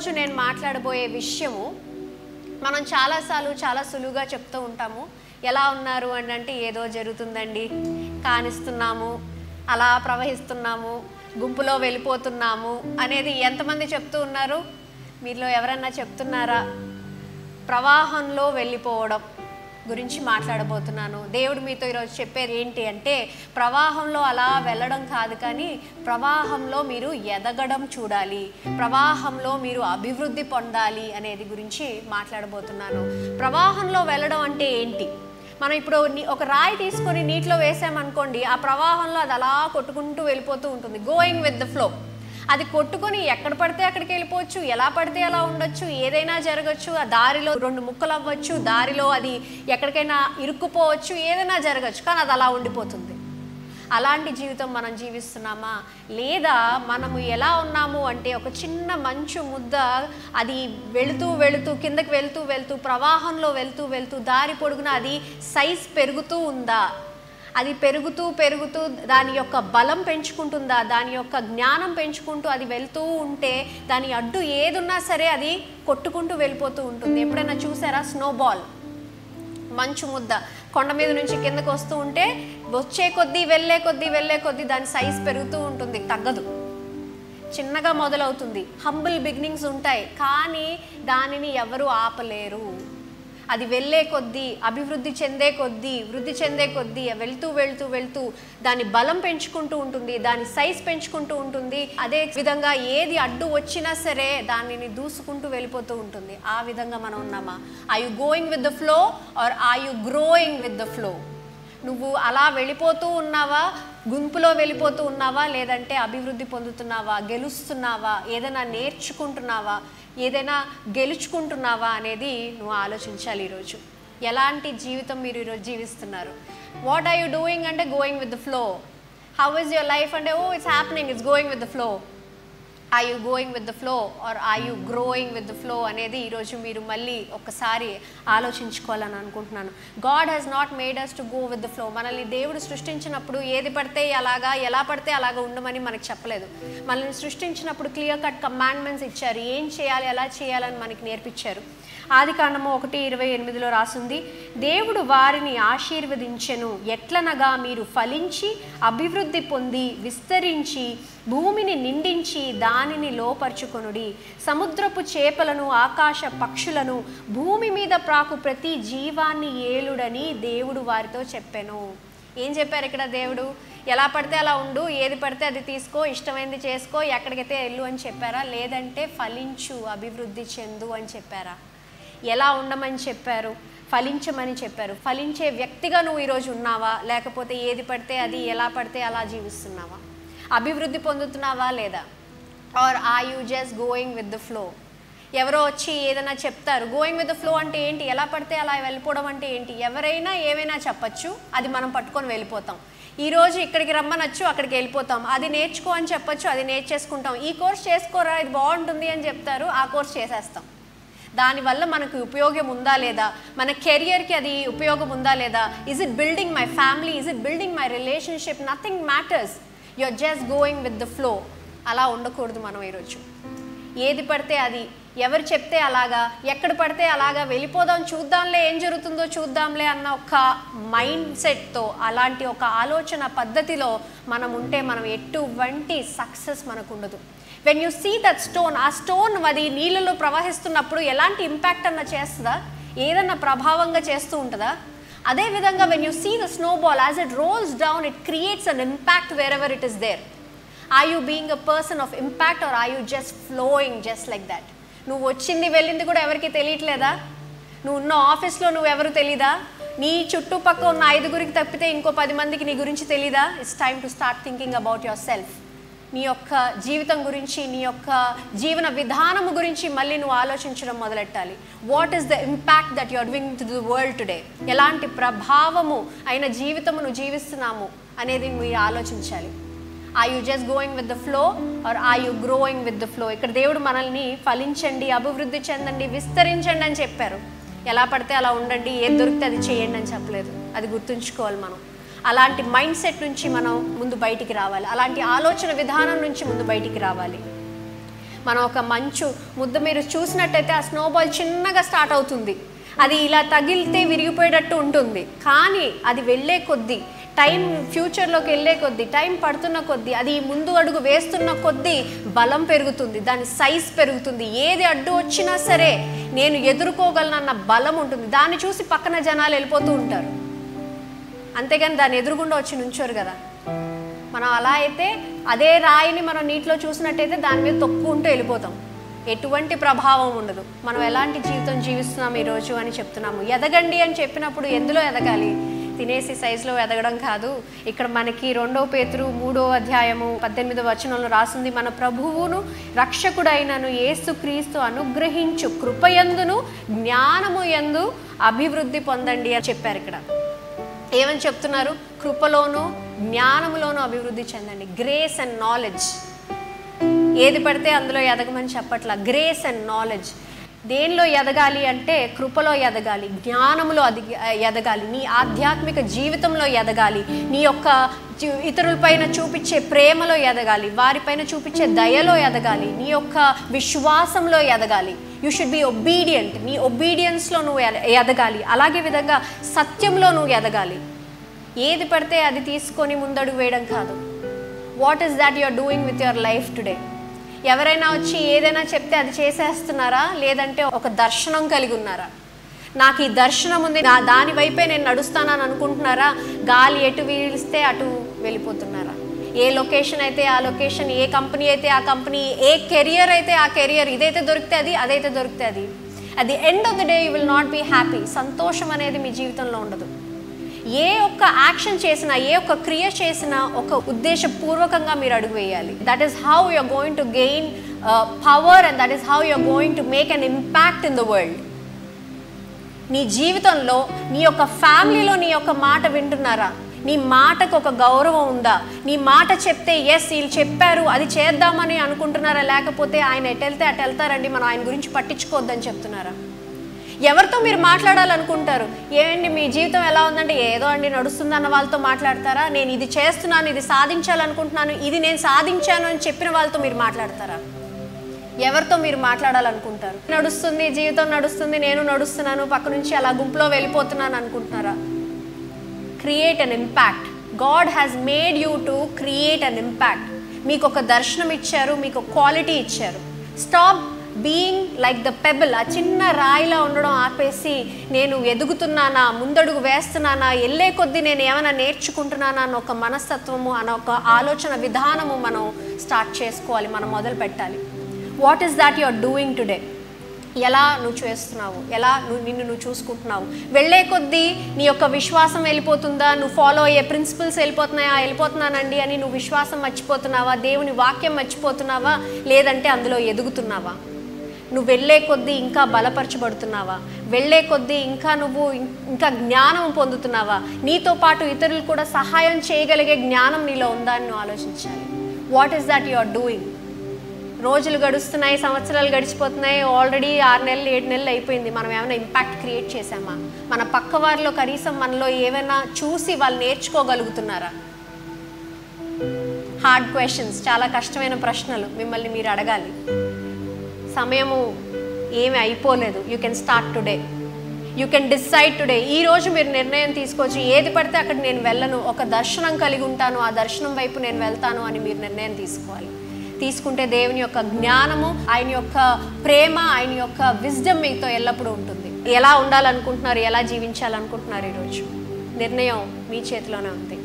ఈరోజు నేను మాట్లాడబోయే విషయము మనం చాలాసార్లు చాలా సులువుగా చెప్తూ ఉంటాము. ఎలా ఉన్నారు అని అంటే ఏదో జరుగుతుందండి, కానిస్తున్నాము, అలా ప్రవహిస్తున్నాము, గుంపులో వెళ్ళిపోతున్నాము అనేది ఎంతమంది చెప్తూ ఉన్నారు? మీలో ఎవరన్నా చెప్తున్నారా? ప్రవాహంలో వెళ్ళిపోవడం గురించి మాట్లాడబోతున్నాను. దేవుడు మీతో ఈరోజు చెప్పేది ఏంటి అంటే, ప్రవాహంలో అలా వెళ్ళడం కాదు, కానీ ప్రవాహంలో మీరు ఎదగడం చూడాలి, ప్రవాహంలో మీరు అభివృద్ధి పొందాలి అనేది గురించి మాట్లాడబోతున్నాను. ప్రవాహంలో వెళ్ళడం అంటే ఏంటి? మనం ఇప్పుడు ఒక రాయి తీసుకొని నీటిలో వేసామనుకోండి, ఆ ప్రవాహంలో అది అలా కొట్టుకుంటూ వెళ్ళిపోతూ ఉంటుంది, గోయింగ్ విత్ ద ఫ్లో. అది కొట్టుకొని ఎక్కడ పడితే అక్కడికి వెళ్ళిపోవచ్చు, ఎలా పడితే అలా ఉండొచ్చు, ఏదైనా జరగచ్చు. ఆ దారిలో 2 ముక్కలు అవ్వచ్చు, దారిలో అది ఎక్కడికైనా ఇరుక్కుపోవచ్చు, ఏదైనా జరగచ్చు, కానీ అది అలా ఉండిపోతుంది. అలాంటి జీవితం మనం జీవిస్తున్నామా? లేదా మనము ఎలా ఉన్నాము అంటే, ఒక చిన్న మంచు ముద్ద అది వెళుతూ వెళుతూ కిందకి వెళ్తూ వెళ్తూ ప్రవాహంలో వెళ్తూ వెళ్తూ దారి పొడుగున అది సైజ్ పెరుగుతూ ఉందా? అది పెరుగుతూ పెరుగుతూ దాని యొక్క బలం పెంచుకుంటుందా? దాని యొక్క జ్ఞానం పెంచుకుంటూ అది వెళ్తూ ఉంటే దాని అడ్డు ఏదున్నా సరే అది కొట్టుకుంటూ వెళ్ళిపోతూ ఉంటుంది. ఎప్పుడైనా చూసారా? స్నోబాల్, మంచు ముద్ద కొండ మీద నుంచి కిందకు వస్తూ ఉంటే వచ్చే కొద్దీ వెళ్ళే కొద్దీ దాని సైజ్ పెరుగుతూ ఉంటుంది, తగ్గదు. చిన్నగా మొదలవుతుంది, హంబుల్ బిగినింగ్స్ ఉంటాయి, కానీ దానిని ఎవరు ఆపలేరు. అది వెళ్ళే కొద్దీ, అభివృద్ధి చెందే కొద్దీ, వృద్ధి చెందే కొద్దీ వెళ్తూ వెళ్తూ వెళ్తూ దాని బలం పెంచుకుంటూ ఉంటుంది, దాని సైజ్ పెంచుకుంటూ ఉంటుంది. అదే విధంగా ఏది అడ్డు వచ్చినా సరే దానిని దూసుకుంటూ వెళ్ళిపోతూ ఉంటుంది. ఆ విధంగా మనం ఉన్నామా? Are you going with the flow or are you growing with the flow? నువ్వు అలా వెళ్ళిపోతూ ఉన్నావా, గుంపులో వెళ్ళిపోతూ ఉన్నావా, లేదంటే అభివృద్ధి పొందుతున్నావా, గెలుస్తున్నావా, ఏదైనా నేర్చుకుంటున్నావా, ఏదైనా గెలుచుకుంటున్నావా అనేది నువ్వు ఆలోచించాలి. ఈరోజు ఎలాంటి జీవితం మీరు ఈరోజు జీవిస్తున్నారు? వాట్ ఆర్ యూ డూయింగ్ అంటే going with the flow. How is your life అంటే, oh it's happening, it's going with the flow. Are you going with the flow or are you growing with the flow అనేది ఈరోజు మీరు మళ్ళీ ఒక్కసారి ఆలోచించుకోవాలని అనుకుంటున్నాను. God has not made us to go with the flow. మనల్ని దేవుడు సృష్టించినప్పుడు ఏది పడితే అలాగా, ఎలా పడితే అలాగా ఉండమని మనకు చెప్పలేదు. మనల్ని సృష్టించినప్పుడు క్లియర్ కట్ కమాండ్మెంట్స్ ఇచ్చారు, ఏం చేయాలి, ఎలా చేయాలని మనకి నేర్పించారు. ఆదికాండము 1:28 రాసింది, దేవుడు వారిని ఆశీర్వదించెను, ఎట్లనగా మీరు ఫలించి అభివృద్ధి పొంది విస్తరించి భూమిని నిండించి దానిని లోపరుచుకొనుడి, సముద్రపు చేపలను ఆకాశ పక్షులను భూమి మీద ప్రాకు ప్రతి జీవాన్ని ఏలుడని దేవుడు వారితో చెప్పెను. ఏం చెప్పారు ఇక్కడ దేవుడు? ఎలా పడితే అలా ఉండు, ఏది పడితే అది తీసుకో, ఇష్టమైంది చేసుకో, ఎక్కడికైతే వెళ్ళు అని చెప్పారా? లేదంటే ఫలించు, అభివృద్ధి చెందు అని చెప్పారా? ఎలా ఉండమని చెప్పారు? ఫలించమని చెప్పారు. ఫలించే వ్యక్తిగా నువ్వు ఈరోజు ఉన్నావా, లేకపోతే ఏది పడితే అది, ఎలా పడితే అలా జీవిస్తున్నావా? అభివృద్ధి పొందుతున్నావా లేదా? Are are you just going with the flow? ఎవరో వచ్చి ఏదైనా చెప్తారు, గోయింగ్ విత్ ద ఫ్లో అంటే ఏంటి, ఎలా పడితే అలా వెళ్ళిపోవడం అంటే ఏంటి? ఎవరైనా ఏమైనా చెప్పచ్చు, అది మనం పట్టుకొని వెళ్ళిపోతాం. ఈరోజు ఇక్కడికి రమ్మనొచ్చు, అక్కడికి వెళ్ళిపోతాం. అది నేర్చుకో అని చెప్పచ్చు, అది నేర్చేసుకుంటాం. ఈ కోర్స్ చేసుకోరా, ఇది బాగుంటుంది అని చెప్తారు, ఆ కోర్స్ చేసేస్తాం. దానివల్ల మనకు ఉపయోగం ఉందా లేదా, మన కెరియర్కి అది ఉపయోగం ఉందా లేదా, is it building my family, is it building my relationship? Nothing matters, you are just going with the flow. అలా ఉండకూడదు మనం ఈరోజు. ఏది పడితే అది, ఎవరు చెప్తే అలాగా, ఎక్కడ పడితే అలాగా వెళ్ళిపోదాం, చూద్దాంలే ఏం జరుగుతుందో చూద్దాంలే అన్న ఒక మైండ్ సెట్తో, అలాంటి ఒక ఆలోచన పద్ధతిలో మనం ఉంటే మనం ఎటువంటి సక్సెస్ మనకు ఉండదు. When you see that stone, ఆ స్టోన్ అది నీళ్ళలో ప్రవహిస్తున్నప్పుడు ఎలాంటి ఇంపాక్ట్ అన్న చేస్తుందా, ఏదన్నా ప్రభావంగా చేస్తూ ఉంటుందా? అదేవిధంగా when you see the snowball as it rolls down, it creates an impact wherever it is there. Are you being a person of impact or are you just flowing just like that? నువ్వు వచ్చింది వెళ్ళింది కూడా ఎవరికి తెలియట్లేదా? నువ్వు ఉన్న ఆఫీస్లో నువ్వు ఎవరు తెలీదా? నీ చుట్టుపక్కల ఉన్న 5గురికి తప్పితే ఇంకో 10 మందికి నీ గురించి తెలీదా? It's time to start thinking about your self. నీ యొక్క జీవితం గురించి, నీ యొక్క జీవన విధానము గురించి మళ్ళీ నువ్వు ఆలోచించడం మొదలెట్టాలి. What is the impact that you are giving to the world today? ఎలాంటి ప్రభావము అయిన జీవితము నువ్వు జీవిస్తున్నాము అనేది మీరు ఆలోచించాలి. Are you just going with the flow or are you growing with the flow? ఇక్కడ దేవుడు మనల్ని ఫలించండి, అభివృద్ధి చెందండి, విస్తరించండి అని చెప్పారు. ఎలా పడితే అలా ఉండండి, ఏది దొరికితే అది చేయండి అని చెప్పలేదు. అది గుర్తుంచుకోవాలి మనం. అలాంటి మైండ్ సెట్ నుంచి మనం ముందు బయటికి రావాలి, అలాంటి ఆలోచన విధానం నుంచి ముందు బయటికి రావాలి. మనం ఒక మంచు ముద్ద మీరు చూసినట్టయితే ఆ స్నోబాల్ చిన్నగా స్టార్ట్ అవుతుంది, అది ఇలా తగిలితే విరిగిపోయేటట్టు ఉంటుంది. కానీ అది వెళ్ళే కొద్దీ, టైం ఫ్యూచర్లోకి వెళ్ళే కొద్దీ, టైం పడుతున్న కొద్దీ, అది ముందు అడుగు వేస్తున్న కొద్దీ బలం పెరుగుతుంది, దాని సైజ్ పెరుగుతుంది. ఏది అడ్డు వచ్చినా సరే నేను ఎదుర్కోగలనన్న బలం ఉంటుంది. దాన్ని చూసి పక్కన జనాలు వెళ్ళిపోతూ ఉంటారు, అంతేగాని దాన్ని ఎదురుగుండా వచ్చి నుంచోరు కదా. మనం అలా అయితే అదే రాయిని మనం నీటిలో చూసినట్టయితే దాని మీద తొక్కుకుంటూ వెళ్ళిపోతాం, ఎటువంటి ప్రభావం ఉండదు. మనం ఎలాంటి జీవితం జీవిస్తున్నాం ఈరోజు అని చెప్తున్నాము. ఎదగండి అని చెప్పినప్పుడు ఎందులో ఎదగాలి? తినేసి సైజులో ఎదగడం కాదు. ఇక్కడ మనకి 2 పేతురు 3వ అధ్యాయము 18వ వచనంలో రాసింది, మన ప్రభువును రక్షకుడైనను యేసుక్రీస్తు అనుగ్రహించు కృపయందును జ్ఞానము యందు అభివృద్ధి పొందండి అని చెప్పారు. ఇక్కడ ఏమని చెప్తున్నారు? కృపలోను జ్ఞానములోను అభివృద్ధి చెందండి. Grace and knowledge. ఏది పడితే అందులో ఎదగమని చెప్పట్లా, గ్రేస్ అండ్ నాలెడ్జ్. దేనిలో ఎదగాలి అంటే కృపలో ఎదగాలి, జ్ఞానములో ఎదగాలి, నీ ఆధ్యాత్మిక జీవితంలో ఎదగాలి, నీ యొక్క ఇతరులపైన చూపించే ప్రేమలో ఎదగాలి, వారిపైన చూపించే దయలో ఎదగాలి, నీ యొక్క విశ్వాసంలో ఎదగాలి. You should be obedient. నీ ఒబీడియన్స్లో నువ్వు ఎదగాలి. అలాగే విధంగా సత్యంలో నువ్వు ఎదగాలి. ఏది పడితే అది తీసుకొని ముందడుగు వేయడం కాదు. What is that you are doing with your life today? ఎవరైనా వచ్చి ఏదైనా చెప్తే అది చేసేస్తున్నారా, లేదంటే ఒక దర్శనం కలిగి ఉన్నారా? నాకు ఈ దర్శనం ఉంది, దాని వైపే నేను నడుస్తానని అనుకుంటున్నారా? గాలి ఎటు వీలిస్తే అటు వెళ్ళిపోతున్నారా? ఏ లొకేషన్ అయితే ఆ లొకేషన్, ఏ కంపెనీ అయితే ఆ కంపెనీ, ఏ కెరియర్ అయితే ఆ కెరియర్, ఇదైతే దొరికితే అది, అదైతే దొరికితే అది. At the end of the day you will not be happy. సంతోషం అనేది మీ జీవితంలో ఉండదు. ఏ ఒక్క యాక్షన్ చేసినా, ఏ ఒక్క క్రియ చేసినా ఒక ఉద్దేశపూర్వకంగా మీరు అడుగు వేయాలి. That is how you are going to gain power and that is how you are going to make an impact in the world. నీ జీవితంలో, నీ యొక్క ఫ్యామిలీలో నీ యొక్క మాట వింటున్నారా? నీ మాటకు ఒక గౌరవం ఉందా? నీ మాట చెప్తే ఎస్ వీళ్ళు చెప్పారు అది చేద్దామని అనుకుంటున్నారా? లేకపోతే ఆయన ఎటు వెళ్తే అటు వెళ్తారండి, మనం ఆయన గురించి పట్టించుకోవద్దని చెప్తున్నారా? ఎవరితో మీరు మాట్లాడాలనుకుంటారు? ఏమండి మీ జీవితం ఎలా ఉందంటే, ఏదో అండి నడుస్తుందన్న వాళ్ళతో మాట్లాడతారా? నేను ఇది చేస్తున్నాను, ఇది సాధించాలనుకుంటున్నాను, ఇది నేను సాధించాను అని చెప్పిన వాళ్ళతో మీరు మాట్లాడతారా? ఎవరితో మీరు మాట్లాడాలనుకుంటారు? నడుస్తుంది, జీవితం నడుస్తుంది, నేను నడుస్తున్నాను, పక్క నుంచి అలా గుంపులో వెళ్ళిపోతున్నాను అనుకుంటున్నారా? Create an impact. God has made you to create an impact. మీకు ఒక దర్శనం ఇచ్చారు, మీకు క్వాలిటీ ఇచ్చారు. Stop being like the pebble. ఆ చిన్న రాయిలా ఉండడం ఆపేసి నేను ఎదుగుతున్నానా, ముందడుగు వేస్తున్నానా, వెళ్ళే కొద్దీ నేను ఏమైనా నేర్చుకుంటున్నానా అన్న ఒక మనస్తత్వము, అన్న ఒక ఆలోచన విధానము మనం స్టార్ట్ చేసుకోవాలి, మనం మొదలు పెట్టాలి. What is that you are doing today? ఎలా నువ్వు చేస్తున్నావు? ఎలా నిన్ను చూసుకుంటున్నావు? వెళ్ళే కొద్దీ నీ యొక్క విశ్వాసం వెళ్ళిపోతుందా? నువ్వు ఫాలో అయ్యే ప్రిన్సిపల్స్ వెళ్ళిపోతున్నానండి అని నువ్వు విశ్వాసం మర్చిపోతున్నావా? దేవుని వాక్యం మర్చిపోతున్నావా? లేదంటే అందులో ఎదుగుతున్నావా? నువ్వు వెళ్ళే కొద్దీ ఇంకా బలపరచబడుతున్నావా? వెళ్ళే కొద్దీ ఇంకా జ్ఞానం పొందుతున్నావా? నీతో పాటు ఇతరులు కూడా సహాయం చేయగలిగే జ్ఞానం నీలో ఉందా అని నువ్వు ఆలోచించాలి. What is that you are doing? రోజులు గడుస్తున్నాయి, సంవత్సరాలు గడిచిపోతున్నాయి, ఆల్రెడీ 6 నెలలు 7 నెలలు అయిపోయింది. మనం ఏమైనా ఇంపాక్ట్ క్రియేట్ చేసామా? మన పక్క వారిలో కనీసం మనలో ఏమైనా చూసి వాళ్ళు నేర్చుకోగలుగుతున్నారా? హార్డ్ క్వశ్చన్స్, చాలా కష్టమైన ప్రశ్నలు మిమ్మల్ని మీరు అడగాలి. సమయము ఏమి అయిపోలేదు. You can start today, you can decide today. ఈరోజు మీరు నిర్ణయం తీసుకోవచ్చు, ఏది పడితే అక్కడ నేను వెళ్ళను, ఒక దర్శనం కలిగి ఉంటాను, ఆ దర్శనం వైపు నేను వెళ్తాను అని మీరు నిర్ణయం తీసుకోవాలి. తీసుకుంటే దేవుని యొక్క జ్ఞానము, ఆయన యొక్క ప్రేమ, ఆయన యొక్క విజ్డమ్ మీతో ఎల్లప్పుడూ ఉంటుంది. ఎలా ఉండాలనుకుంటున్నారు, ఎలా జీవించాలనుకుంటున్నారు, ఈరోజు నిర్ణయం మీ చేతిలోనే ఉంది.